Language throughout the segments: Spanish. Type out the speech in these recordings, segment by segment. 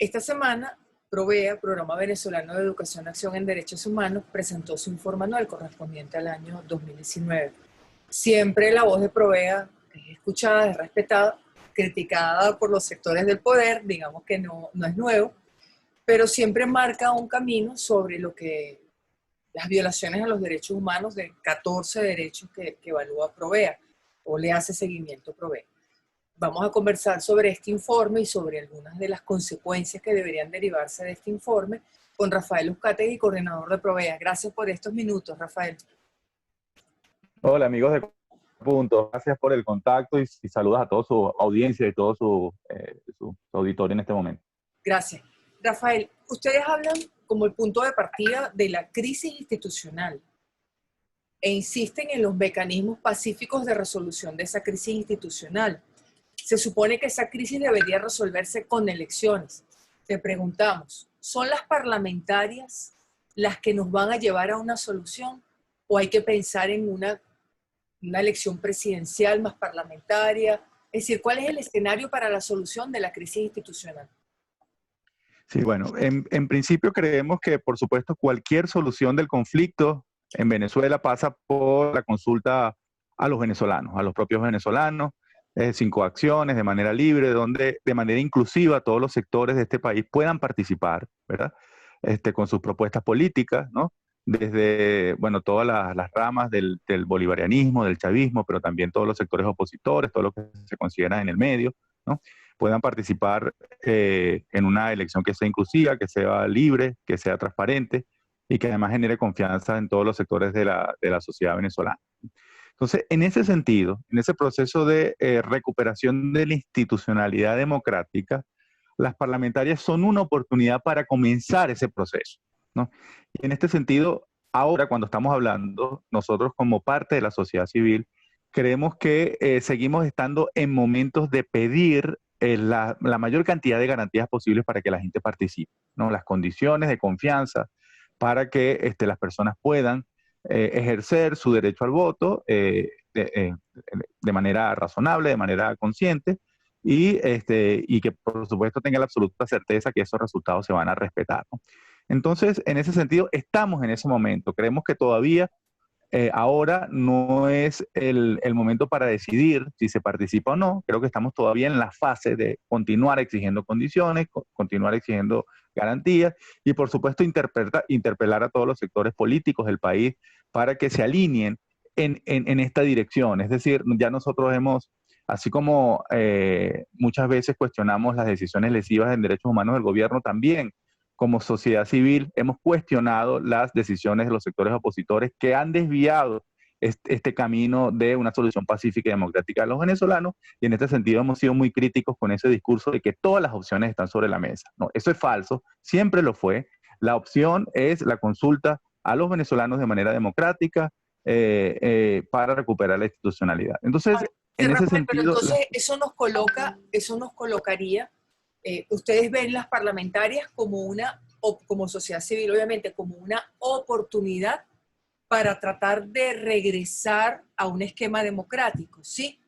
Esta semana, Provea, Programa Venezolano de Educación, Acción en Derechos Humanos, presentó su informe anual correspondiente al año 2019. Siempre la voz de Provea es escuchada, es respetada, criticada por los sectores del poder, digamos que no es nuevo, pero siempre marca un camino sobre lo que las violaciones a los derechos humanos de 14 derechos que evalúa Provea o le hace seguimiento Provea. Vamos a conversar sobre este informe y sobre algunas de las consecuencias que deberían derivarse de este informe con Rafael Uzcategui, coordinador de Provea. Gracias por estos minutos, Rafael. Hola amigos de Punto, gracias por el contacto y saludos a toda su audiencia y todo su auditorio en este momento. Gracias. Rafael, ustedes hablan como el punto de partida de la crisis institucional e insisten en los mecanismos pacíficos de resolución de esa crisis institucional. Se supone que esa crisis debería resolverse con elecciones. Te preguntamos, ¿son las parlamentarias las que nos van a llevar a una solución o hay que pensar en una elección presidencial más parlamentaria? Es decir, ¿cuál es el escenario para la solución de la crisis institucional? Sí, bueno, en principio creemos que, por supuesto, cualquier solución del conflicto en Venezuela pasa por la consulta a los venezolanos, a los propios venezolanos, sin coacciones, de manera libre, donde de manera inclusiva todos los sectores de este país puedan participar, ¿verdad? Con sus propuestas políticas, ¿no? Desde, bueno, todas las ramas del bolivarianismo, del chavismo, pero también todos los sectores opositores, todo lo que se considera en el medio, ¿no? Puedan participar en una elección que sea inclusiva, que sea libre, que sea transparente y que además genere confianza en todos los sectores de la sociedad venezolana. Entonces, en ese sentido, en ese proceso de recuperación de la institucionalidad democrática, las parlamentarias son una oportunidad para comenzar ese proceso, ¿no? Y en este sentido, ahora cuando estamos hablando, nosotros como parte de la sociedad civil, creemos que seguimos estando en momentos de pedir la mayor cantidad de garantías posibles para que la gente participe, ¿no? Las condiciones de confianza para que las personas puedan ejercer su derecho al voto de manera razonable, de manera consciente, y que por supuesto tenga la absoluta certeza que esos resultados se van a respetar, ¿no? Entonces, en ese sentido, estamos en ese momento. Creemos que todavía ahora no es el momento para decidir si se participa o no. Creo que estamos todavía en la fase de continuar exigiendo condiciones, continuar exigiendo garantías y, por supuesto, interpelar a todos los sectores políticos del país para que se alineen en esta dirección. Es decir, ya nosotros hemos, así como muchas veces cuestionamos las decisiones lesivas en derechos humanos del gobierno, también como sociedad civil hemos cuestionado las decisiones de los sectores opositores que han desviado este camino de una solución pacífica y democrática a los venezolanos, y en este sentido hemos sido muy críticos con ese discurso de que todas las opciones están sobre la mesa. No, eso es falso, siempre lo fue. La opción es la consulta a los venezolanos de manera democrática para recuperar la institucionalidad. Entonces, en ese Rafael, pero sentido... entonces eso nos colocaría, ustedes ven las parlamentarias como como sociedad civil, obviamente, como una oportunidad para tratar de regresar a un esquema democrático, ¿sí?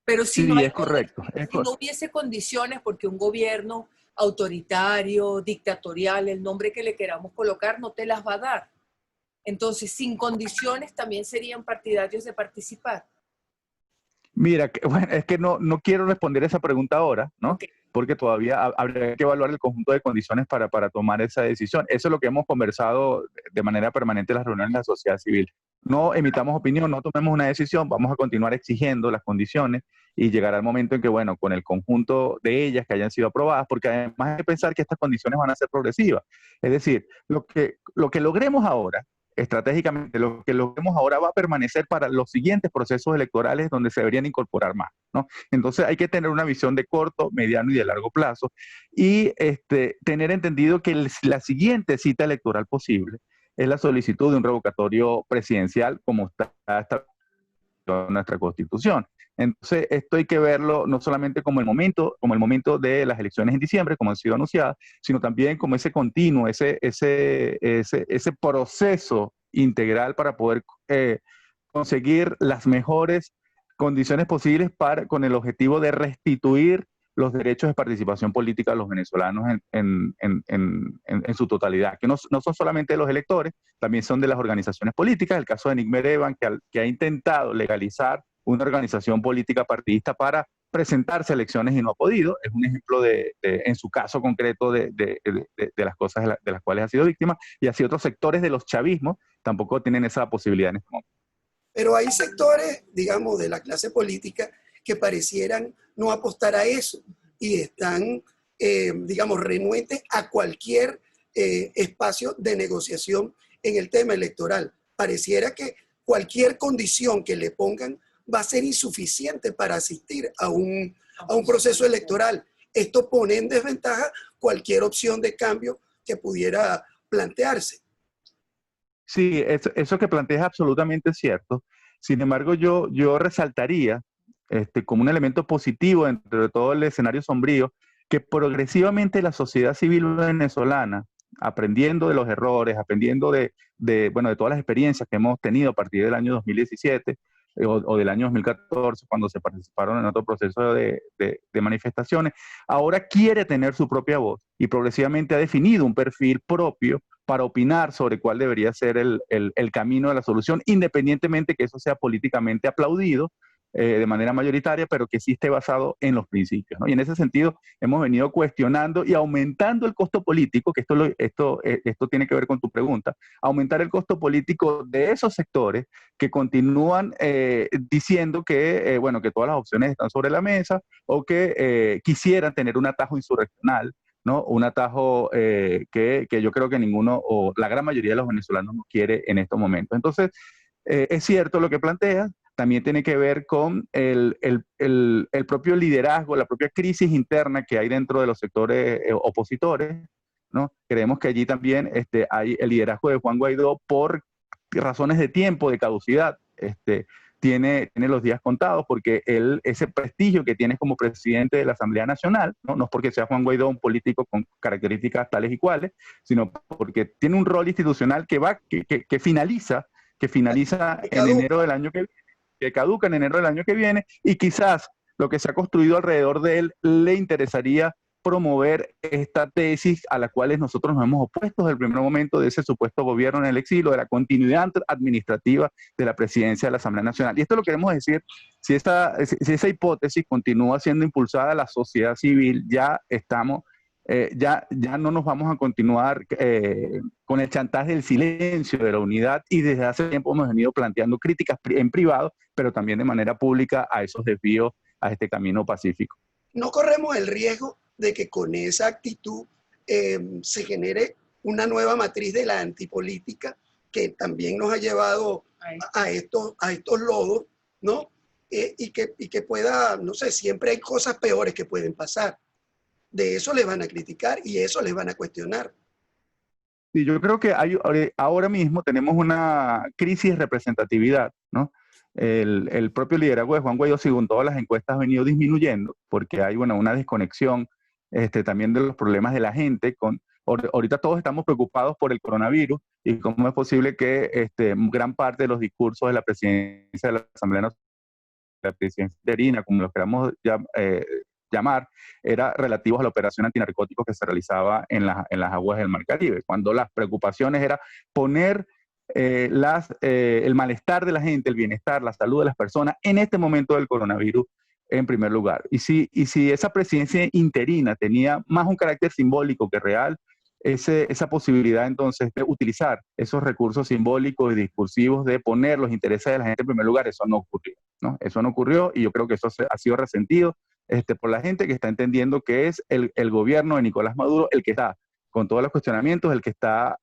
Pero si no Sí, hay, es correcto. si no hubiese condiciones, porque un gobierno autoritario, dictatorial, el nombre que le queramos colocar, no te las va a dar. Entonces, sin condiciones también serían partidarios de participar. Mira, bueno, es que no quiero responder esa pregunta ahora, ¿no? Okay. Porque todavía habría que evaluar el conjunto de condiciones para tomar esa decisión. Eso es lo que hemos conversado de manera permanente en las reuniones de la sociedad civil. No emitamos opinión, no tomemos una decisión, vamos a continuar exigiendo las condiciones y llegará el momento en que, bueno, con el conjunto de ellas que hayan sido aprobadas, porque además hay que pensar que estas condiciones van a ser progresivas. Es decir, lo que logremos ahora, estratégicamente, lo que logremos ahora va a permanecer para los siguientes procesos electorales donde se deberían incorporar más, ¿no? Entonces hay que tener una visión de corto, mediano y de largo plazo y tener entendido que la siguiente cita electoral posible es la solicitud de un revocatorio presidencial como está establecido en nuestra Constitución. Entonces, esto hay que verlo no solamente como el momento de las elecciones en diciembre, como han sido anunciadas, sino también como ese continuo, ese proceso integral para poder conseguir las mejores condiciones posibles con el objetivo de restituir los derechos de participación política de los venezolanos en su totalidad, que no son solamente de los electores, también son de las organizaciones políticas. El caso de Nick Merevan, que ha intentado legalizar una organización política partidista para presentarse a elecciones y no ha podido, es un ejemplo en su caso concreto de las cosas de las cuales ha sido víctima, y así otros sectores de los chavismos tampoco tienen esa posibilidad en este momento. Pero hay sectores, digamos, de la clase política que parecieran no apostar a eso y están, digamos, renuentes a cualquier espacio de negociación en el tema electoral. Pareciera que cualquier condición que le pongan va a ser insuficiente para asistir a un proceso electoral. Esto pone en desventaja cualquier opción de cambio que pudiera plantearse. Sí, eso que planteas es absolutamente cierto. Sin embargo, yo resaltaría como un elemento positivo dentro de todo el escenario sombrío, que progresivamente la sociedad civil venezolana, aprendiendo de los errores, aprendiendo de todas las experiencias que hemos tenido a partir del año 2017 o del año 2014, cuando se participaron en otro proceso de manifestaciones, ahora quiere tener su propia voz y progresivamente ha definido un perfil propio para opinar sobre cuál debería ser el camino de la solución, independientemente que eso sea políticamente aplaudido de manera mayoritaria, pero que sí esté basado en los principios, ¿no? Y en ese sentido hemos venido cuestionando y aumentando el costo político, que esto tiene que ver con tu pregunta, aumentar el costo político de esos sectores que continúan diciendo que todas las opciones están sobre la mesa o que quisieran tener un atajo insurreccional, ¿no? Un atajo que yo creo que ninguno o la gran mayoría de los venezolanos no quiere en estos momentos. Entonces, es cierto lo que planteas, también tiene que ver con el propio liderazgo, la propia crisis interna que hay dentro de los sectores opositores, ¿no? Creemos que allí también hay el liderazgo de Juan Guaidó por razones de tiempo, de caducidad, tiene los días contados porque ese prestigio que tiene como presidente de la Asamblea Nacional, no es porque sea Juan Guaidó un político con características tales y cuales, sino porque tiene un rol institucional que finaliza en enero del año que caduca en enero del año que viene, y quizás lo que se ha construido alrededor de él le interesaría promover esta tesis a la cual nosotros nos hemos opuesto desde el primer momento de ese supuesto gobierno en el exilio, de la continuidad administrativa de la presidencia de la Asamblea Nacional. Y esto lo queremos decir, si esa hipótesis continúa siendo impulsada a la sociedad civil, ya no nos vamos a continuar con el chantaje del silencio, de la unidad, y desde hace tiempo hemos venido planteando críticas en privado, pero también de manera pública a esos desvíos a este camino pacífico. No corremos el riesgo de que con esa actitud se genere una nueva matriz de la antipolítica que también nos ha llevado a estos lodos, ¿no? Y que pueda, no sé, siempre hay cosas peores que pueden pasar. De eso les van a criticar y eso les van a cuestionar. Sí, yo creo que ahora mismo tenemos una crisis de representatividad, ¿no? El propio liderazgo de Juan Guaidó, según todas las encuestas, ha venido disminuyendo porque hay una desconexión también de los problemas de la gente. Ahorita todos estamos preocupados por el coronavirus y cómo es posible que gran parte de los discursos de la presidencia de la Asamblea Nacional, la presidencia interina, como los queramos llamar, era relativos a la operación antinarcóticos que se realizaba en las aguas del Mar Caribe, cuando las preocupaciones era poner el malestar de la gente, el bienestar, la salud de las personas en este momento del coronavirus en primer lugar. Y si esa presidencia interina tenía más un carácter simbólico que real, esa posibilidad entonces de utilizar esos recursos simbólicos y discursivos de poner los intereses de la gente en primer lugar, eso no ocurrió, ¿no? Eso no ocurrió, y yo creo que eso ha sido resentido por la gente que está entendiendo que es el gobierno de Nicolás Maduro el que está con todos los cuestionamientos, el que está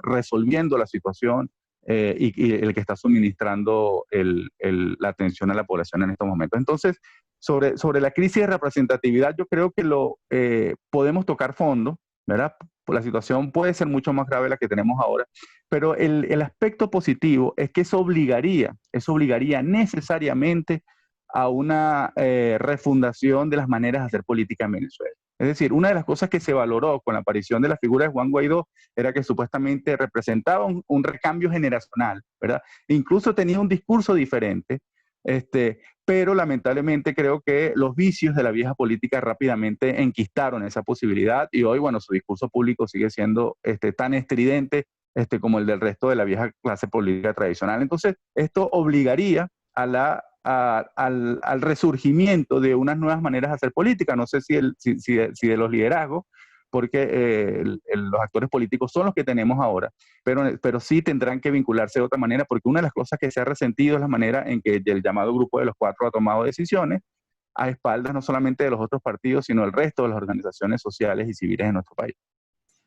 resolviendo la situación y el que está suministrando la atención a la población en estos momentos. Entonces, sobre la crisis de representatividad, yo creo que podemos tocar fondo, ¿verdad? La situación puede ser mucho más grave de la que tenemos ahora, pero el aspecto positivo es que eso obligaría necesariamente a una refundación de las maneras de hacer política en Venezuela. Es decir, una de las cosas que se valoró con la aparición de la figura de Juan Guaidó era que supuestamente representaba un recambio generacional, ¿verdad? E incluso tenía un discurso diferente, Pero lamentablemente creo que los vicios de la vieja política rápidamente enquistaron esa posibilidad y hoy, bueno, su discurso público sigue siendo tan estridente como el del resto de la vieja clase política tradicional. Entonces, esto obligaría al resurgimiento de unas nuevas maneras de hacer política. No sé si de los liderazgos, porque los actores políticos son los que tenemos ahora, pero sí tendrán que vincularse de otra manera, porque una de las cosas que se ha resentido es la manera en que el llamado Grupo de los Cuatro ha tomado decisiones a espaldas no solamente de los otros partidos, sino del resto de las organizaciones sociales y civiles de nuestro país.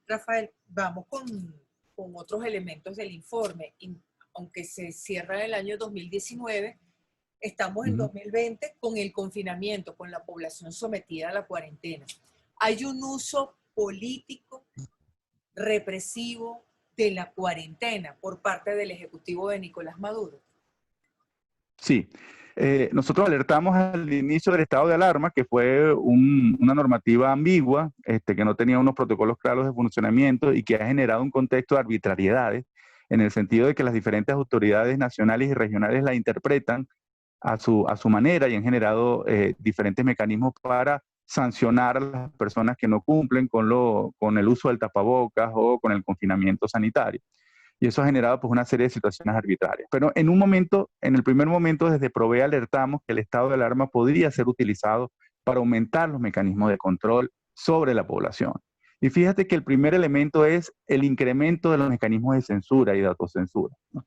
Rafael, vamos con otros elementos del informe. Aunque se cierra el año 2019, estamos en 2020 con el confinamiento, con la población sometida a la cuarentena. Hay un uso político, represivo de la cuarentena por parte del Ejecutivo de Nicolás Maduro. Sí, nosotros alertamos al inicio del estado de alarma, que fue una normativa ambigua, que no tenía unos protocolos claros de funcionamiento y que ha generado un contexto de arbitrariedades, en el sentido de que las diferentes autoridades nacionales y regionales la interpretan a su manera y han generado diferentes mecanismos para sancionar a las personas que no cumplen con el uso del tapabocas o con el confinamiento sanitario. Y eso ha generado pues una serie de situaciones arbitrarias. Pero en el primer momento desde Provea alertamos que el estado de alarma podría ser utilizado para aumentar los mecanismos de control sobre la población. Y fíjate que el primer elemento es el incremento de los mecanismos de censura y de autocensura, ¿no?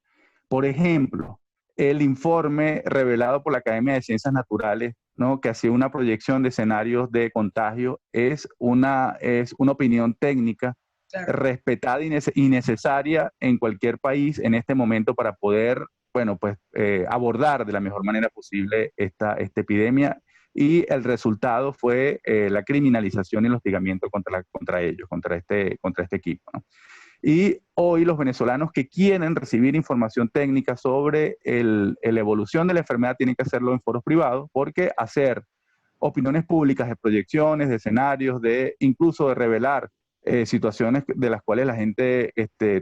Por ejemplo, el informe revelado por la Academia de Ciencias Naturales, ¿no?, que hacía una proyección de escenarios de contagio, es una opinión técnica, claro, respetada y necesaria en cualquier país en este momento para poder, bueno, pues abordar de la mejor manera posible esta epidemia. Y el resultado fue la criminalización y el hostigamiento contra ellos, contra este equipo, ¿no? Y hoy los venezolanos que quieren recibir información técnica sobre la evolución de la enfermedad tienen que hacerlo en foros privados, porque hacer opiniones públicas de proyecciones, de escenarios, incluso de revelar situaciones de las cuales la gente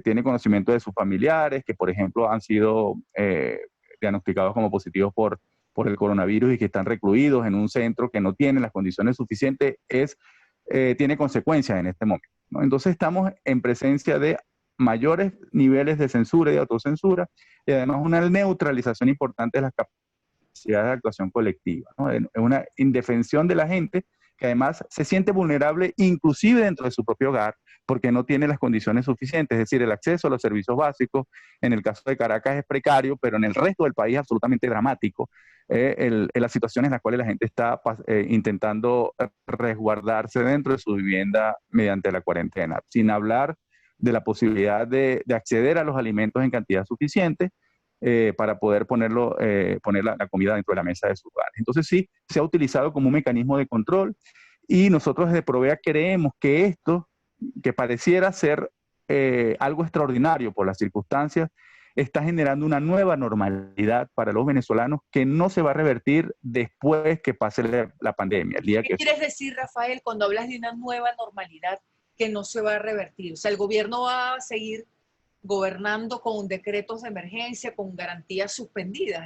tiene conocimiento de sus familiares, que por ejemplo han sido diagnosticados como positivos por el coronavirus y que están recluidos en un centro que no tiene las condiciones suficientes, tiene consecuencias en este momento, ¿no? Entonces estamos en presencia de mayores niveles de censura y de autocensura y además una neutralización importante de las capacidades de actuación colectiva, ¿no? Es una indefensión de la gente que además se siente vulnerable inclusive dentro de su propio hogar porque no tiene las condiciones suficientes, es decir, el acceso a los servicios básicos en el caso de Caracas es precario, pero en el resto del país es absolutamente dramático. Las situaciones en las cuales la gente está intentando resguardarse dentro de su vivienda mediante la cuarentena, sin hablar de la posibilidad de acceder a los alimentos en cantidad suficiente para poder poner la comida dentro de la mesa de sus hogares. Entonces sí, se ha utilizado como un mecanismo de control y nosotros desde Provea creemos que esto, que pareciera ser algo extraordinario por las circunstancias, está generando una nueva normalidad para los venezolanos que no se va a revertir después que pase la pandemia. ¿Qué quieres decir, Rafael, cuando hablas de una nueva normalidad que no se va a revertir? O sea, el gobierno va a seguir gobernando con decretos de emergencia, con garantías suspendidas.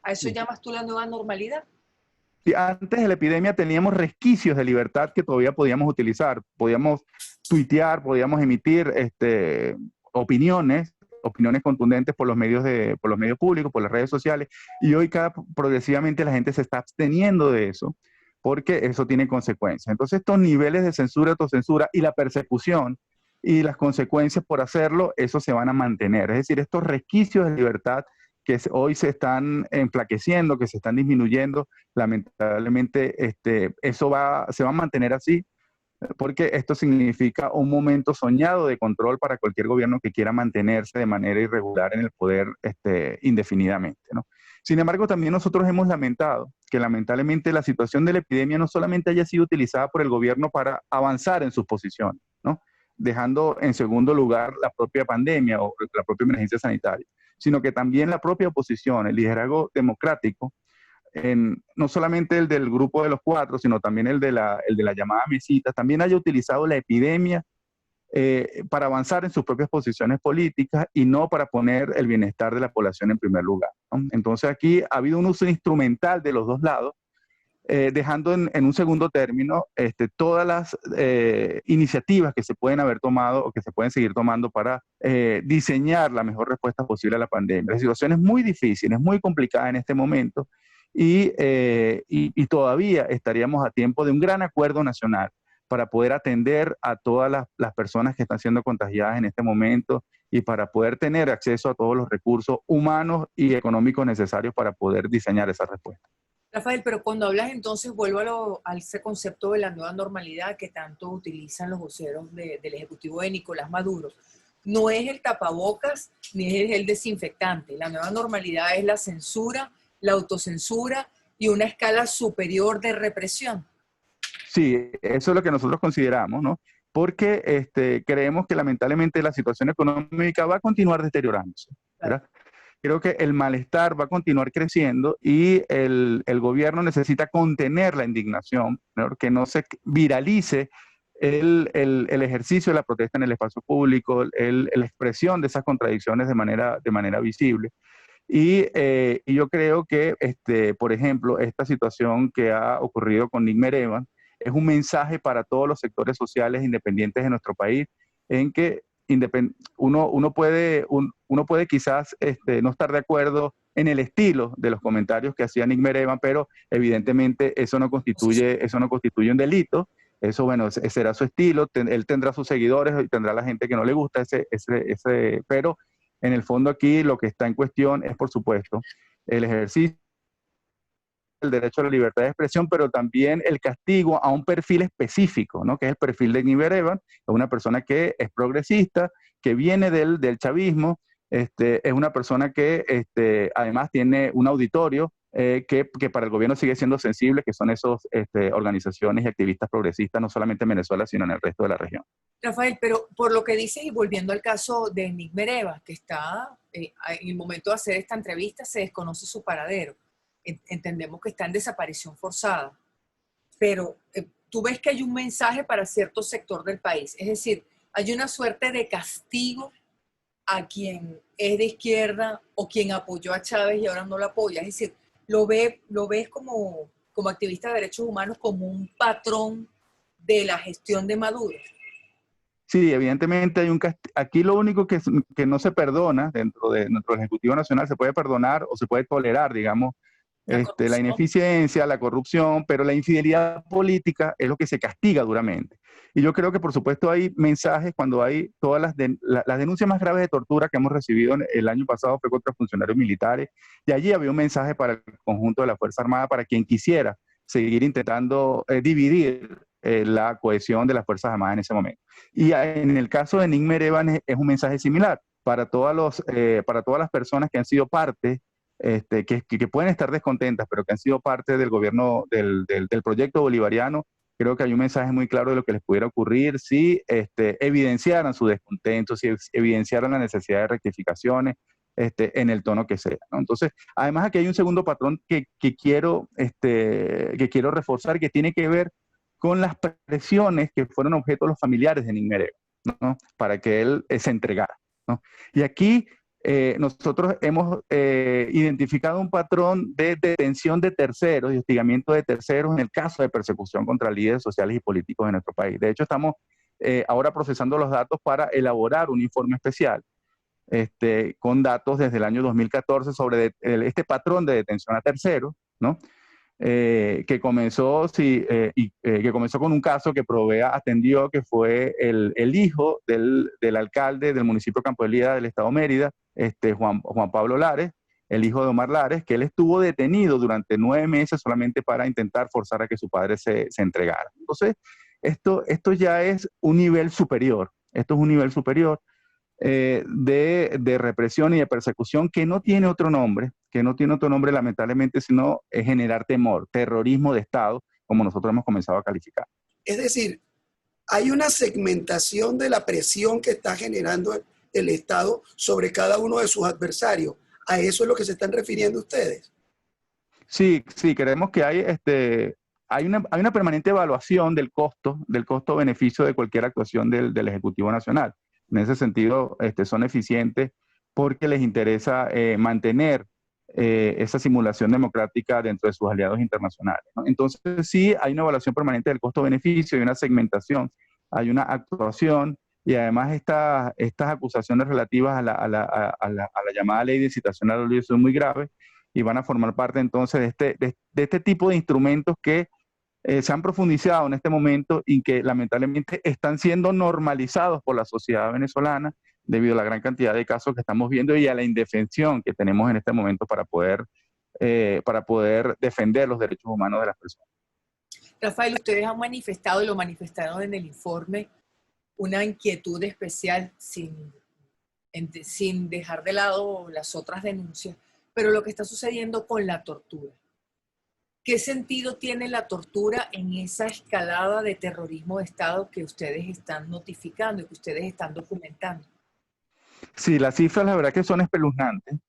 ¿A eso llamas tú la nueva normalidad? Sí, antes de la epidemia teníamos resquicios de libertad que todavía podíamos utilizar. Podíamos tuitear, podíamos emitir opiniones contundentes por los medios públicos, por las redes sociales, y hoy progresivamente la gente se está absteniendo de eso, porque eso tiene consecuencias. Entonces estos niveles de censura, autocensura y la persecución y las consecuencias por hacerlo, eso se van a mantener. Es decir, estos resquicios de libertad que hoy se están enflaqueciendo, que se están disminuyendo, lamentablemente se va a mantener así, porque esto significa un momento soñado de control para cualquier gobierno que quiera mantenerse de manera irregular en el poder indefinidamente, ¿no? Sin embargo, también nosotros hemos lamentado que lamentablemente la situación de la epidemia no solamente haya sido utilizada por el gobierno para avanzar en sus posiciones, ¿no?, dejando en segundo lugar la propia pandemia o la propia emergencia sanitaria, sino que también la propia oposición, el liderazgo democrático, no solamente el del Grupo de los Cuatro, sino también el de la llamada mesita, también haya utilizado la epidemia para avanzar en sus propias posiciones políticas y no para poner el bienestar de la población en primer lugar, ¿no? Entonces aquí ha habido un uso instrumental de los dos lados, dejando en un segundo término todas las iniciativas que se pueden haber tomado o que se pueden seguir tomando para diseñar la mejor respuesta posible a la pandemia. La situación es muy difícil, es muy complicada en este momento y todavía estaríamos a tiempo de un gran acuerdo nacional para poder atender a todas las personas que están siendo contagiadas en este momento y para poder tener acceso a todos los recursos humanos y económicos necesarios para poder diseñar esa respuesta. Rafael, pero cuando hablas entonces, vuelvo a ese concepto de la nueva normalidad que tanto utilizan los voceros del Ejecutivo de Nicolás Maduro. No es el tapabocas ni es el desinfectante. La nueva normalidad es la censura, la autocensura y una escala superior de represión. Sí, eso es lo que nosotros consideramos, ¿no? Porque creemos que lamentablemente la situación económica va a continuar deteriorándose, ¿verdad? Creo que el malestar va a continuar creciendo y el gobierno necesita contener la indignación, ¿no? Que no se viralice el ejercicio de la protesta en el espacio público, la expresión de esas contradicciones de manera visible. Y yo creo que, por ejemplo, esta situación que ha ocurrido con Nick Mereván es un mensaje para todos los sectores sociales independientes de nuestro país, en que uno puede quizás no estar de acuerdo en el estilo de los comentarios que hacía Nick Mereván, pero evidentemente eso no constituye un delito. Eso, bueno, ese será su estilo, él tendrá sus seguidores y tendrá la gente que no le gusta pero en el fondo aquí lo que está en cuestión es, por supuesto, el ejercicio el derecho a la libertad de expresión, pero también el castigo a un perfil específico, ¿no? Que es el perfil de Nick Mereván, es una persona que es progresista, que viene del chavismo, es una persona que además tiene un auditorio que para el gobierno sigue siendo sensible, que son esas organizaciones y activistas progresistas, no solamente en Venezuela, sino en el resto de la región. Rafael, pero por lo que dices y volviendo al caso de Nick Mereván, que está en el momento de hacer esta entrevista, se desconoce su paradero. Entendemos que está en desaparición forzada, pero tú ves que hay un mensaje para cierto sector del país, es decir, hay una suerte de castigo a quien es de izquierda o quien apoyó a Chávez y ahora no lo apoya, es decir, lo ves como activista de derechos humanos como un patrón de la gestión de Maduro. Sí, evidentemente hay aquí lo único que no se perdona dentro de nuestro Ejecutivo Nacional, se puede perdonar o se puede tolerar, digamos, la ineficiencia, la corrupción, pero la infidelidad política es lo que se castiga duramente. Y yo creo que, por supuesto, hay mensajes cuando hay todas las denuncias más graves de tortura que hemos recibido el año pasado fue contra funcionarios militares, y allí había un mensaje para el conjunto de la Fuerza Armada, para quien quisiera seguir intentando dividir la cohesión de las Fuerzas Armadas en ese momento. Y en el caso de Nick Mereván es un mensaje similar para todas las personas que han sido parte que pueden estar descontentas, pero que han sido parte del gobierno, del proyecto bolivariano. Creo que hay un mensaje muy claro de lo que les pudiera ocurrir si evidenciaran su descontento, si evidenciaran la necesidad de rectificaciones en el tono que sea, ¿no? Entonces, además aquí hay un segundo patrón que quiero reforzar, que tiene que ver con las presiones que fueron objeto de los familiares de Nick Mereván, ¿no? Para que él se entregara, ¿no? Y aquí nosotros hemos identificado un patrón de detención de terceros y hostigamiento de terceros en el caso de persecución contra líderes sociales y políticos de nuestro país. De hecho, estamos ahora procesando los datos para elaborar un informe especial con datos desde el año 2014 sobre este patrón de detención a terceros, ¿no? Que comenzó con un caso que Provea atendió, que fue el hijo del alcalde del municipio de Campo Elías del estado Mérida, Juan Pablo Lares, el hijo de Omar Lares, que él estuvo detenido durante 9 meses solamente para intentar forzar a que su padre se entregara. Entonces, esto ya es un nivel superior, de represión y de persecución que no tiene otro nombre, lamentablemente, sino generar temor, terrorismo de Estado, como nosotros hemos comenzado a calificar. Es decir, hay una segmentación de la presión que está generando el Estado sobre cada uno de sus adversarios. ¿A eso es lo que se están refiriendo ustedes? Sí, creemos que hay una permanente evaluación del costo-beneficio de cualquier actuación del Ejecutivo Nacional. En ese sentido, son eficientes porque les interesa mantener esa simulación democrática dentro de sus aliados internacionales, ¿no? Entonces, sí, hay una evaluación permanente del costo-beneficio, hay una segmentación, hay una actuación, y además estas acusaciones relativas a la llamada ley de incitación al odio son muy graves y van a formar parte entonces de este tipo de instrumentos que se han profundizado en este momento y que lamentablemente están siendo normalizados por la sociedad venezolana debido a la gran cantidad de casos que estamos viendo y a la indefensión que tenemos en este momento para poder defender los derechos humanos de las personas. Rafael, ustedes han manifestado y lo manifestaron en el informe una inquietud especial sin dejar de lado las otras denuncias, pero lo que está sucediendo con la tortura. ¿Qué sentido tiene la tortura en esa escalada de terrorismo de Estado que ustedes están notificando y que ustedes están documentando? Sí, las cifras la verdad que son espeluznantes.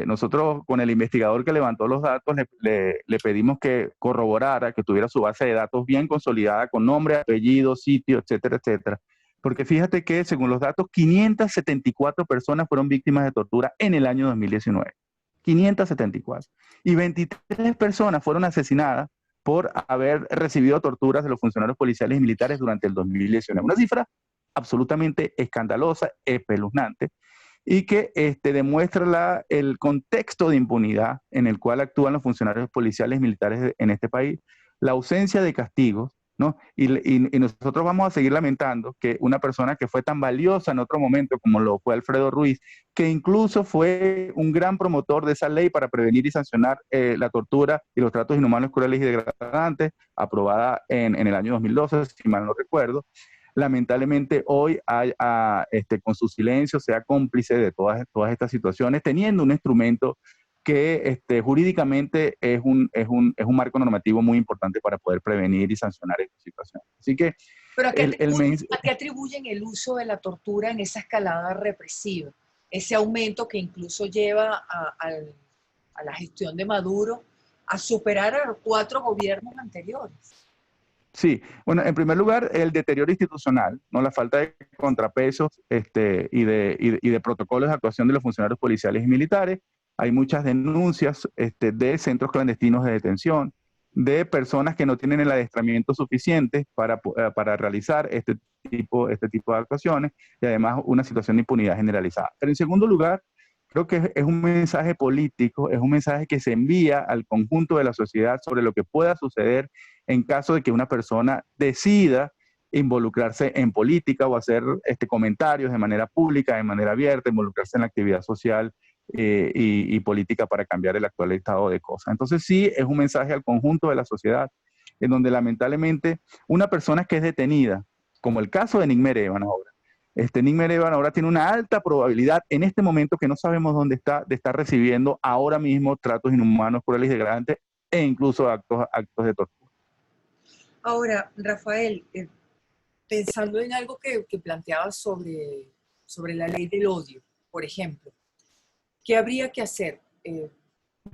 Nosotros con el investigador que levantó los datos le pedimos que corroborara, que tuviera su base de datos bien consolidada con nombre, apellido, sitio, etcétera, etcétera. Porque fíjate que según los datos, 574 personas fueron víctimas de tortura en el año 2019. 574. Y 23 personas fueron asesinadas por haber recibido torturas de los funcionarios policiales y militares durante el 2019. Una cifra absolutamente escandalosa, espeluznante, y que demuestra el contexto de impunidad en el cual actúan los funcionarios policiales y militares en este país, la ausencia de castigos, ¿no? Y nosotros vamos a seguir lamentando que una persona que fue tan valiosa en otro momento como lo fue Alfredo Ruiz, que incluso fue un gran promotor de esa ley para prevenir y sancionar la tortura y los tratos inhumanos, crueles y degradantes, aprobada en el año 2012, si mal no recuerdo, lamentablemente hoy con su silencio sea cómplice de todas estas situaciones, teniendo un instrumento que jurídicamente es un marco normativo muy importante para poder prevenir y sancionar estas situaciones. Así que ¿Pero a qué atribuyen el uso de la tortura en esa escalada represiva? Ese aumento que incluso lleva a la gestión de Maduro a superar a 4 gobiernos anteriores. Sí, bueno, en primer lugar, el deterioro institucional, ¿no? La falta de contrapesos y de protocolos de actuación de los funcionarios policiales y militares. Hay muchas denuncias de centros clandestinos de detención, de personas que no tienen el adiestramiento suficiente para realizar este tipo de actuaciones y además una situación de impunidad generalizada. Pero en segundo lugar, creo que es un mensaje político, es un mensaje que se envía al conjunto de la sociedad sobre lo que pueda suceder en caso de que una persona decida involucrarse en política o hacer comentarios de manera pública, de manera abierta, involucrarse en la actividad social y política para cambiar el actual estado de cosas. Entonces sí, es un mensaje al conjunto de la sociedad, en donde lamentablemente una persona que es detenida, como el caso de Nick Evan ahora, Nick Evan ahora tiene una alta probabilidad en este momento que no sabemos dónde está, de estar recibiendo ahora mismo tratos inhumanos, crueles y degradantes e incluso actos de tortura. Ahora, Rafael, pensando en algo que planteabas sobre la ley del odio, por ejemplo, ¿qué habría que hacer?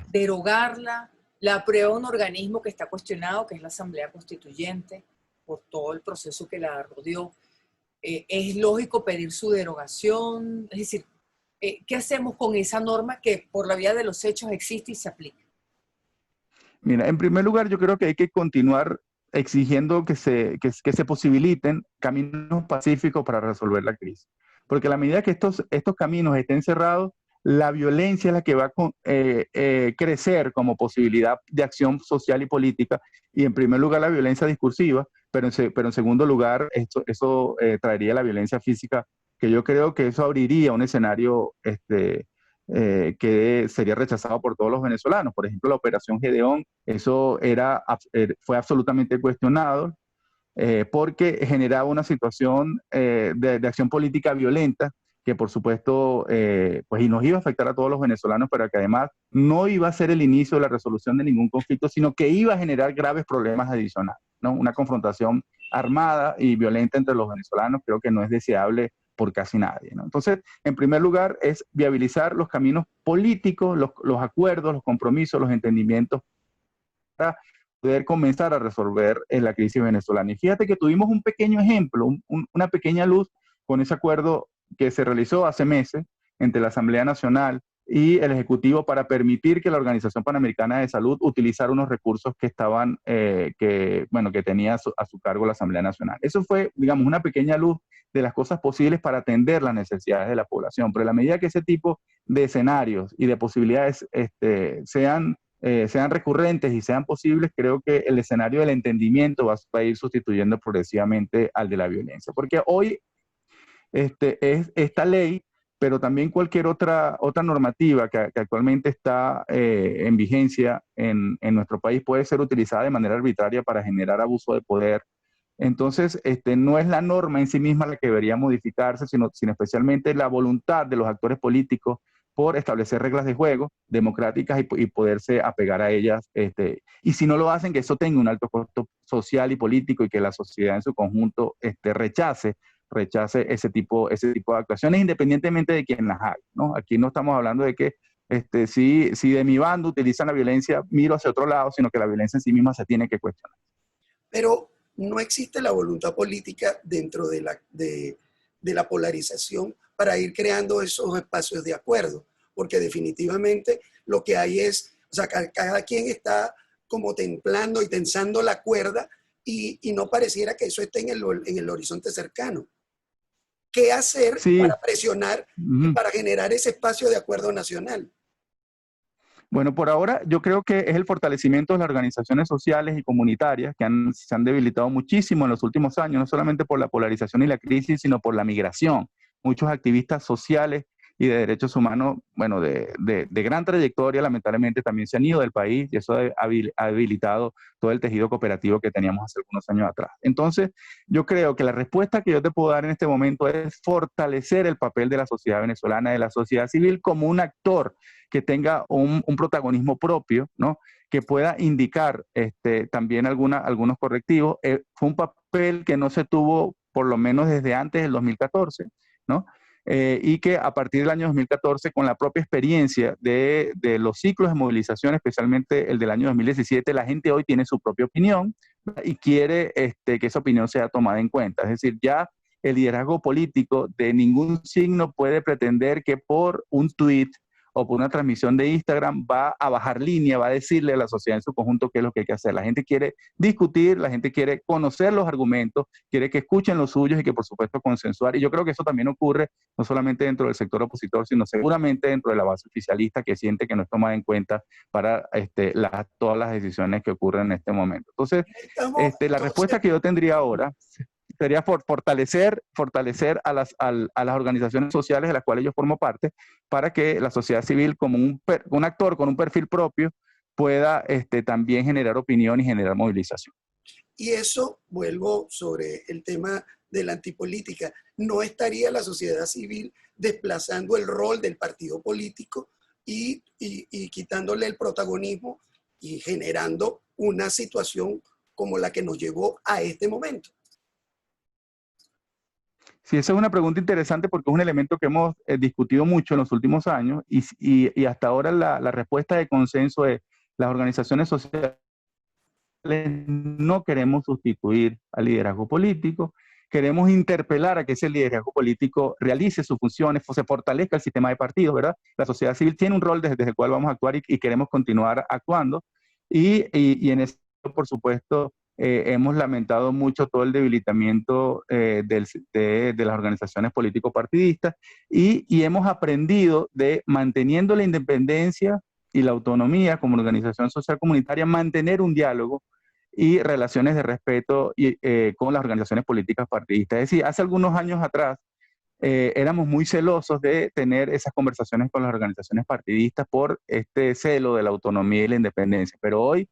¿Derogarla? ¿La aprueba un organismo que está cuestionado, que es la Asamblea Constituyente, por todo el proceso que la rodeó? ¿Es lógico pedir su derogación? Es decir, ¿qué hacemos con esa norma que por la vía de los hechos existe y se aplica? Mira, en primer lugar, yo creo que hay que continuar exigiendo que se posibiliten caminos pacíficos para resolver la crisis. Porque a la medida que estos caminos estén cerrados, la violencia es la que va a crecer como posibilidad de acción social y política. Y en primer lugar, la violencia discursiva, pero en segundo lugar, eso traería la violencia física, que yo creo que eso abriría un escenario que sería rechazado por todos los venezolanos. Por ejemplo, la Operación Gedeón, eso fue absolutamente cuestionado porque generaba una situación de acción política violenta que por supuesto pues, y nos iba a afectar a todos los venezolanos, pero que además no iba a ser el inicio de la resolución de ningún conflicto, sino que iba a generar graves problemas adicionales, ¿no? Una confrontación armada y violenta entre los venezolanos creo que no es deseable por casi nadie, ¿no? Entonces, en primer lugar, es viabilizar los caminos políticos, los acuerdos, los compromisos, los entendimientos para poder comenzar a resolver la crisis venezolana. Y fíjate que tuvimos un pequeño ejemplo, una pequeña luz con ese acuerdo que se realizó hace meses entre la Asamblea Nacional y el Ejecutivo para permitir que la Organización Panamericana de Salud utilizara unos recursos que estaban, que tenía a su cargo la Asamblea Nacional. Eso fue, digamos, una pequeña luz de las cosas posibles para atender las necesidades de la población. Pero a la medida que ese tipo de escenarios y de posibilidades sean recurrentes y sean posibles, creo que el escenario del entendimiento va a ir sustituyendo progresivamente al de la violencia. Porque hoy es esta ley, pero también cualquier otra normativa que actualmente está en vigencia en nuestro país puede ser utilizada de manera arbitraria para generar abuso de poder. Entonces, no es la norma en sí misma la que debería modificarse, sino especialmente la voluntad de los actores políticos por establecer reglas de juego democráticas y poderse apegar a ellas. Y si no lo hacen, que eso tenga un alto costo social y político y que la sociedad en su conjunto rechace ese tipo de actuaciones, independientemente de quién las haga, ¿no? Aquí no estamos hablando de que si de mi bando utilizan la violencia, miro hacia otro lado, sino que la violencia en sí misma se tiene que cuestionar. Pero no existe la voluntad política dentro de la polarización para ir creando esos espacios de acuerdo, porque definitivamente lo que hay es, o sea, cada quien está como templando y tensando la cuerda y no pareciera que eso esté en el horizonte cercano. ¿Qué hacer Sí. para presionar y para generar ese espacio de acuerdo nacional? Bueno, por ahora yo creo que es el fortalecimiento de las organizaciones sociales y comunitarias que se han debilitado muchísimo en los últimos años, no solamente por la polarización y la crisis, sino por la migración. Muchos activistas sociales y de derechos humanos, bueno, de gran trayectoria, lamentablemente también se han ido del país y eso ha debilitado todo el tejido cooperativo que teníamos hace algunos años atrás. Entonces, yo creo que la respuesta que yo te puedo dar en este momento es fortalecer el papel de la sociedad venezolana, de la sociedad civil como un actor que tenga un protagonismo propio, ¿no? Que pueda indicar también algunos correctivos. Fue un papel que no se tuvo por lo menos desde antes del 2014, ¿no? Y que a partir del año 2014, con la propia experiencia de los ciclos de movilización, especialmente el del año 2017, la gente hoy tiene su propia opinión, ¿verdad? Y quiere que esa opinión sea tomada en cuenta. Es decir, ya el liderazgo político de ningún signo puede pretender que por un tuit o por una transmisión de Instagram va a bajar línea, va a decirle a la sociedad en su conjunto qué es lo que hay que hacer. La gente quiere discutir, la gente quiere conocer los argumentos, quiere que escuchen los suyos y que por supuesto consensuar. Y yo creo que eso también ocurre no solamente dentro del sector opositor, sino seguramente dentro de la base oficialista que siente que no es tomada en cuenta para todas las decisiones que ocurren en este momento. Entonces, la respuesta que yo tendría ahora sería fortalecer a las organizaciones sociales de las cuales yo formo parte, para que la sociedad civil, como un actor con un perfil propio, pueda también generar opinión y generar movilización. Y eso, vuelvo sobre el tema de la antipolítica, ¿no estaría la sociedad civil desplazando el rol del partido político y quitándole el protagonismo y generando una situación como la que nos llevó a este momento? Sí, esa es una pregunta interesante porque es un elemento que hemos discutido mucho en los últimos años y hasta ahora la respuesta de consenso es las organizaciones sociales no queremos sustituir al liderazgo político, queremos interpelar a que ese liderazgo político realice sus funciones, se fortalezca el sistema de partidos, ¿verdad? La sociedad civil tiene un rol desde el cual vamos a actuar y queremos continuar actuando y en eso, por supuesto, hemos lamentado mucho todo el debilitamiento de las organizaciones político-partidistas y hemos aprendido de manteniendo la independencia y la autonomía como organización social comunitaria, mantener un diálogo y relaciones de respeto con las organizaciones políticas partidistas. Es decir, hace algunos años atrás éramos muy celosos de tener esas conversaciones con las organizaciones partidistas por este celo de la autonomía y la independencia, pero hoy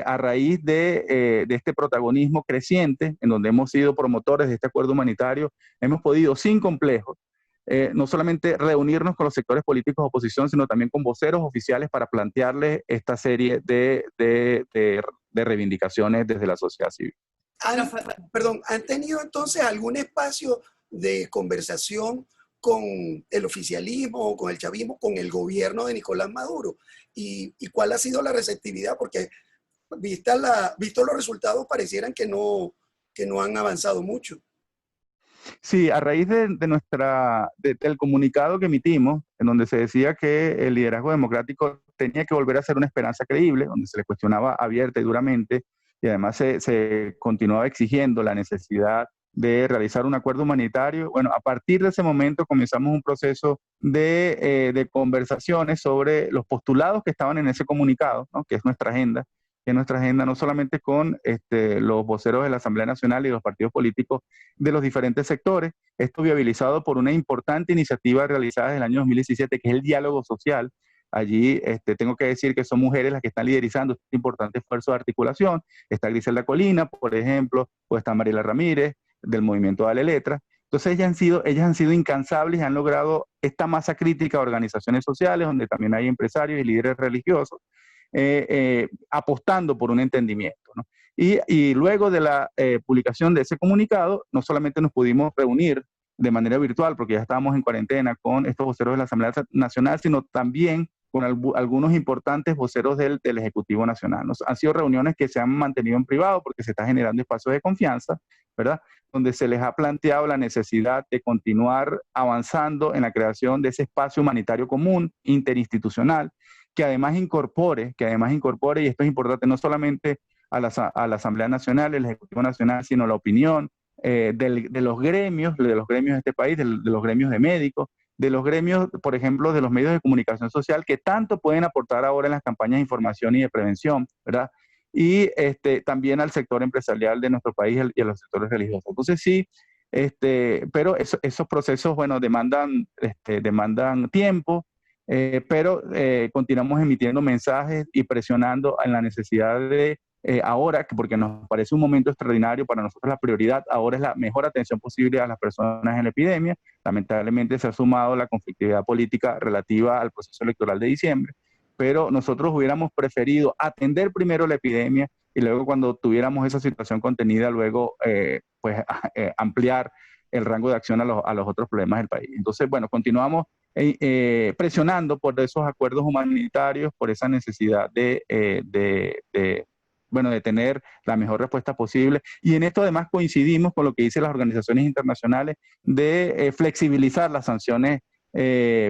a raíz de este protagonismo creciente, en donde hemos sido promotores de este acuerdo humanitario, hemos podido, sin complejos, no solamente reunirnos con los sectores políticos de oposición, sino también con voceros oficiales para plantearles esta serie de reivindicaciones desde la sociedad civil. ¿Han tenido entonces algún espacio de conversación con el oficialismo, con el chavismo, con el gobierno de Nicolás Maduro? ¿Y cuál ha sido la receptividad? Porque Visto los resultados, parecieran que no han avanzado mucho. Sí, a raíz del comunicado que emitimos, en donde se decía que el liderazgo democrático tenía que volver a ser una esperanza creíble, donde se le cuestionaba abierta y duramente, y además se continuaba exigiendo la necesidad de realizar un acuerdo humanitario. Bueno, a partir de ese momento comenzamos un proceso de conversaciones sobre los postulados que estaban en ese comunicado, ¿no? Que es nuestra agenda no solamente con los voceros de la Asamblea Nacional y los partidos políticos de los diferentes sectores, esto viabilizado por una importante iniciativa realizada desde el año 2017, que es el diálogo social. Allí tengo que decir que son mujeres las que están liderizando este importante esfuerzo de articulación. Está Griselda Colina, por ejemplo, o está Mariela Ramírez, del movimiento Dale Letra. Entonces ellas han sido incansables y han logrado esta masa crítica de organizaciones sociales, donde también hay empresarios y líderes religiosos, apostando por un entendimiento, ¿no? Y luego de la publicación de ese comunicado, no solamente nos pudimos reunir de manera virtual, porque ya estábamos en cuarentena con estos voceros de la Asamblea Nacional, sino también con algunos importantes voceros del Ejecutivo Nacional. Han sido reuniones que se han mantenido en privado porque se está generando espacios de confianza, ¿verdad? Donde se les ha planteado la necesidad de continuar avanzando en la creación de ese espacio humanitario común, interinstitucional, que además incorpore, y esto es importante, no solamente a la Asamblea Nacional, el Ejecutivo Nacional, sino la opinión de los gremios de este país, de los gremios de médicos, de los gremios, por ejemplo, de los medios de comunicación social, que tanto pueden aportar ahora en las campañas de información y de prevención, ¿verdad? Y también al sector empresarial de nuestro país y a los sectores religiosos. Entonces sí, pero esos procesos, bueno, demandan tiempo, pero continuamos emitiendo mensajes y presionando en la necesidad de ahora, porque nos parece un momento extraordinario, para nosotros la prioridad ahora es la mejor atención posible a las personas en la epidemia. Lamentablemente se ha sumado la conflictividad política relativa al proceso electoral de diciembre, pero nosotros hubiéramos preferido atender primero la epidemia y luego, cuando tuviéramos esa situación contenida, luego ampliar el rango de acción a los otros problemas del país. Entonces, bueno, continuamos presionando por esos acuerdos humanitarios, por esa necesidad de tener la mejor respuesta posible. Y en esto además coincidimos con lo que dicen las organizaciones internacionales de flexibilizar las sanciones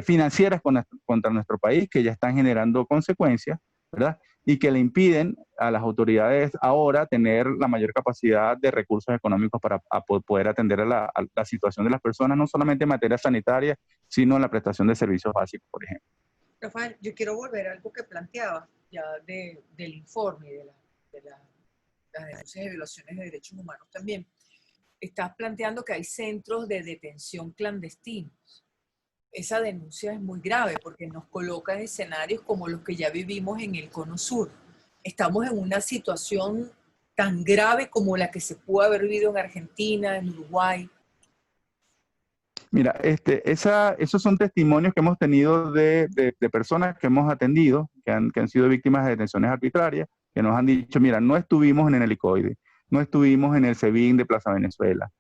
financieras contra nuestro país, que ya están generando consecuencias, ¿verdad? Y que le impiden a las autoridades ahora tener la mayor capacidad de recursos económicos para poder atender a la situación de las personas, no solamente en materia sanitaria, sino en la prestación de servicios básicos, por ejemplo. Rafael, yo quiero volver a algo que planteaba ya del informe y de las denuncias de violaciones de derechos humanos también. Estás planteando que hay centros de detención clandestinos. Esa denuncia es muy grave porque nos coloca en escenarios como los que ya vivimos en el Cono Sur. Estamos en una situación tan grave como la que se pudo haber vivido en Argentina, en Uruguay. Mira, esos son testimonios que hemos tenido de personas que hemos atendido, que han sido víctimas de detenciones arbitrarias, que nos han dicho: mira, no estuvimos en el helicoide, no estuvimos en el SEBIN de Plaza Venezuela,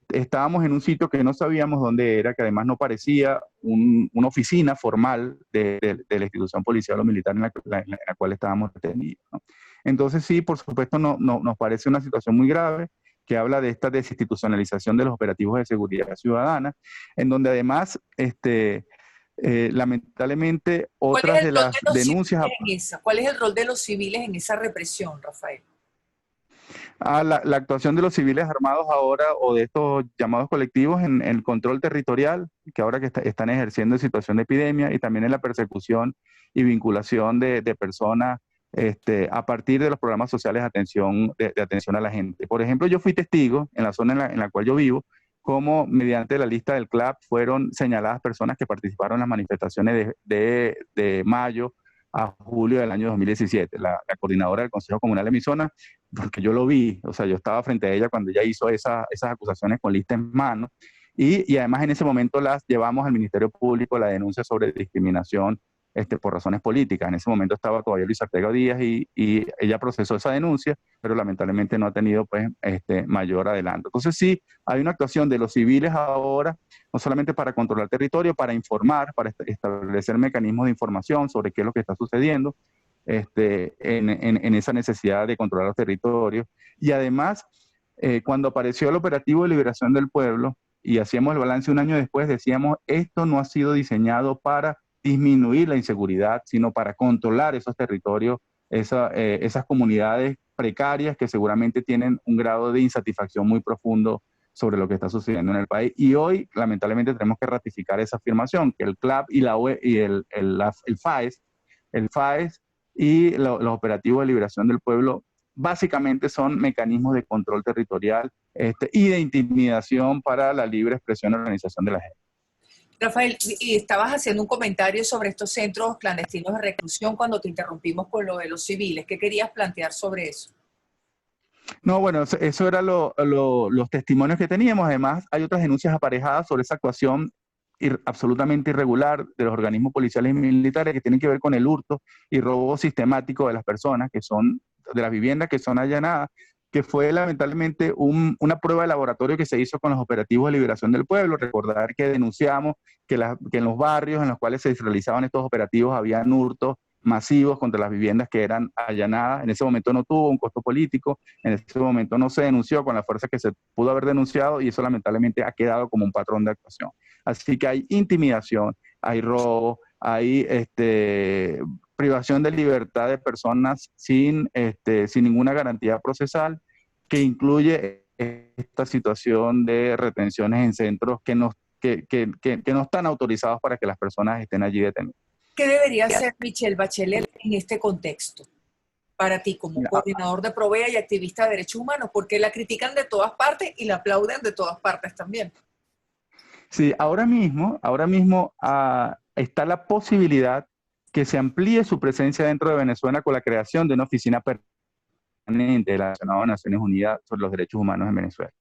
estábamos en un sitio que no sabíamos dónde era, que además no parecía una oficina formal de la institución policial o militar en la cual estábamos detenidos, ¿no? Entonces sí, por supuesto, nos parece una situación muy grave, que habla de esta desinstitucionalización de los operativos de seguridad ciudadana, en donde además, lamentablemente, otras de las denuncias... ¿Cuál es el rol de los civiles en esa represión, Rafael? La actuación de los civiles armados ahora, o de estos llamados colectivos, en el control territorial, que ahora que están ejerciendo en situación de epidemia, y también en la persecución y vinculación de personas a partir de los programas sociales de atención a la gente. Por ejemplo, yo fui testigo en la zona en la cual yo vivo, cómo mediante la lista del CLAP fueron señaladas personas que participaron en las manifestaciones de mayo a julio del año 2017. La coordinadora del Consejo Comunal de mi zona, porque yo lo vi, o sea, yo estaba frente a ella cuando ella hizo esas acusaciones con lista en mano, y además en ese momento las llevamos al Ministerio Público, la denuncia sobre discriminación por razones políticas. En ese momento estaba todavía Luis Ortega Díaz, y ella procesó esa denuncia, pero lamentablemente no ha tenido mayor adelanto. Entonces sí, hay una actuación de los civiles ahora, no solamente para controlar territorio, para informar, para establecer mecanismos de información sobre qué es lo que está sucediendo, en esa necesidad de controlar los territorios. Y además, cuando apareció el Operativo de Liberación del Pueblo, y hacíamos el balance un año después, decíamos, esto no ha sido diseñado para disminuir la inseguridad, sino para controlar esos territorios, esas comunidades precarias que seguramente tienen un grado de insatisfacción muy profundo sobre lo que está sucediendo en el país. Y hoy, lamentablemente, tenemos que ratificar esa afirmación, que el CLAP y la UE y el FAES y los operativos de liberación del pueblo básicamente son mecanismos de control territorial y de intimidación para la libre expresión y organización de la gente. Rafael, y estabas haciendo un comentario sobre estos centros clandestinos de reclusión cuando te interrumpimos con lo de los civiles. ¿Qué querías plantear sobre eso? No, bueno, eso era los testimonios que teníamos. Además, hay otras denuncias aparejadas sobre esa actuación absolutamente irregular de los organismos policiales y militares que tienen que ver con el hurto y robo sistemático de las personas que son, de las viviendas que son allanadas, que fue lamentablemente una prueba de laboratorio que se hizo con los operativos de liberación del pueblo. Recordar que denunciamos que en los barrios en los cuales se realizaban estos operativos habían hurtos masivos contra las viviendas que eran allanadas. En ese momento no tuvo un costo político, en ese momento no se denunció con la fuerza que se pudo haber denunciado y eso lamentablemente ha quedado como un patrón de actuación. Así que hay intimidación, hay robo, hay privación de libertad de personas sin ninguna garantía procesal, que incluye esta situación de retenciones en centros que no están autorizados para que las personas estén allí detenidas. ¿Qué debería hacer Michelle Bachelet en este contexto? Para ti, como coordinador de Provea y activista de derechos humanos, porque la critican de todas partes y la aplauden de todas partes también. Sí, ahora mismo está la posibilidad que se amplíe su presencia dentro de Venezuela con la creación de una oficina permanente de la Naciones Unidas sobre los Derechos Humanos en Venezuela.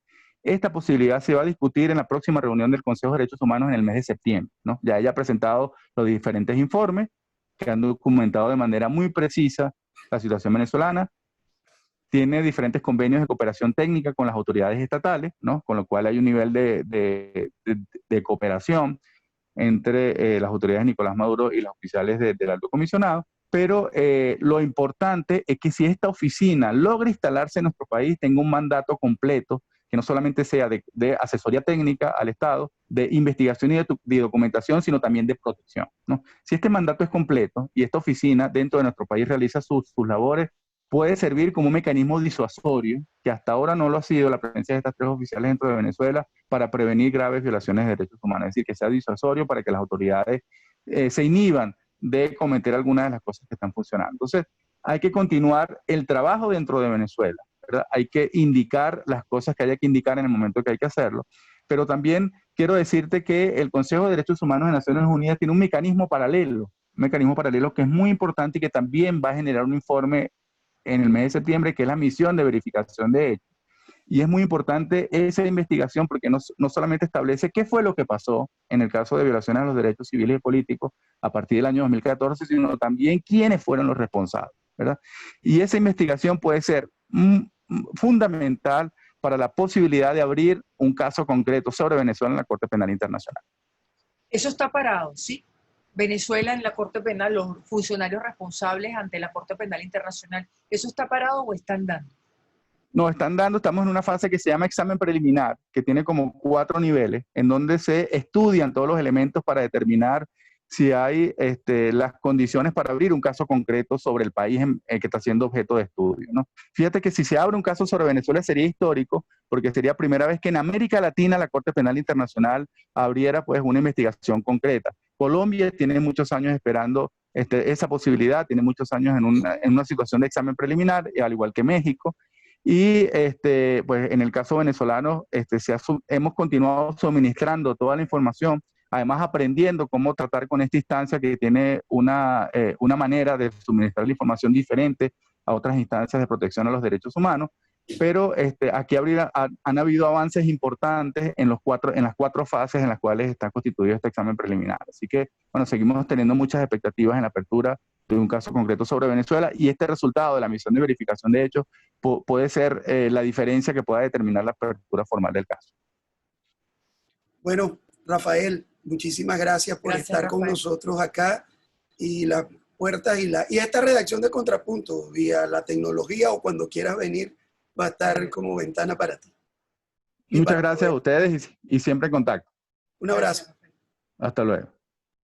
Esta posibilidad se va a discutir en la próxima reunión del Consejo de Derechos Humanos en el mes de septiembre, ¿no? Ya ella ha presentado los diferentes informes que han documentado de manera muy precisa la situación venezolana. Tiene diferentes convenios de cooperación técnica con las autoridades estatales, ¿no? Con lo cual hay un nivel de cooperación entre las autoridades de Nicolás Maduro y los oficiales del Alto Comisionado. Pero lo importante es que si esta oficina logra instalarse en nuestro país, tenga un mandato completo, que no solamente sea de asesoría técnica al Estado, de investigación y de documentación, sino también de protección, ¿no? Si este mandato es completo y esta oficina dentro de nuestro país realiza sus labores, puede servir como un mecanismo disuasorio, que hasta ahora no lo ha sido la presencia de estas tres oficiales dentro de Venezuela, para prevenir graves violaciones de derechos humanos. Es decir, que sea disuasorio para que las autoridades se inhiban de cometer algunas de las cosas que están funcionando. Entonces, hay que continuar el trabajo dentro de Venezuela, ¿verdad? Hay que indicar las cosas que haya que indicar en el momento que hay que hacerlo, pero también quiero decirte que el Consejo de Derechos Humanos de Naciones Unidas tiene un mecanismo paralelo que es muy importante y que también va a generar un informe en el mes de septiembre, que es la misión de verificación de hechos. Y es muy importante esa investigación porque no solamente establece qué fue lo que pasó en el caso de violaciones a los derechos civiles y políticos a partir del año 2014, sino también quiénes fueron los responsables, ¿verdad? Y esa investigación puede ser fundamental para la posibilidad de abrir un caso concreto sobre Venezuela en la Corte Penal Internacional. Eso está parado, ¿sí? Venezuela en la Corte Penal, los funcionarios responsables ante la Corte Penal Internacional, ¿eso está parado o están dando? Nos están dando, estamos en una fase que se llama examen preliminar, que tiene como 4 niveles, en donde se estudian todos los elementos para determinar si hay las condiciones para abrir un caso concreto sobre el país que está siendo objeto de estudio, ¿no? Fíjate que si se abre un caso sobre Venezuela sería histórico, porque sería primera vez que en América Latina la Corte Penal Internacional abriera pues una investigación concreta. Colombia tiene muchos años esperando esa posibilidad, tiene muchos años en una situación de examen preliminar, al igual que México. Y pues en el caso venezolano hemos continuado suministrando toda la información, además aprendiendo cómo tratar con esta instancia que tiene una manera de suministrar la información diferente a otras instancias de protección a los derechos humanos. Pero aquí han habido avances importantes en las 4 fases en las cuales está constituido este examen preliminar. Así que, bueno, seguimos teniendo muchas expectativas en la apertura de un caso concreto sobre Venezuela, y este resultado de la misión de verificación de hechos puede ser la diferencia que pueda determinar la apertura formal del caso. Bueno, Rafael, muchísimas gracias por estar con nosotros acá, y la puertas y esta redacción de Contrapunto, vía la tecnología o cuando quieras venir, va a estar como ventana para ti. Muchas gracias a ustedes y siempre en contacto. Un abrazo. Hasta luego.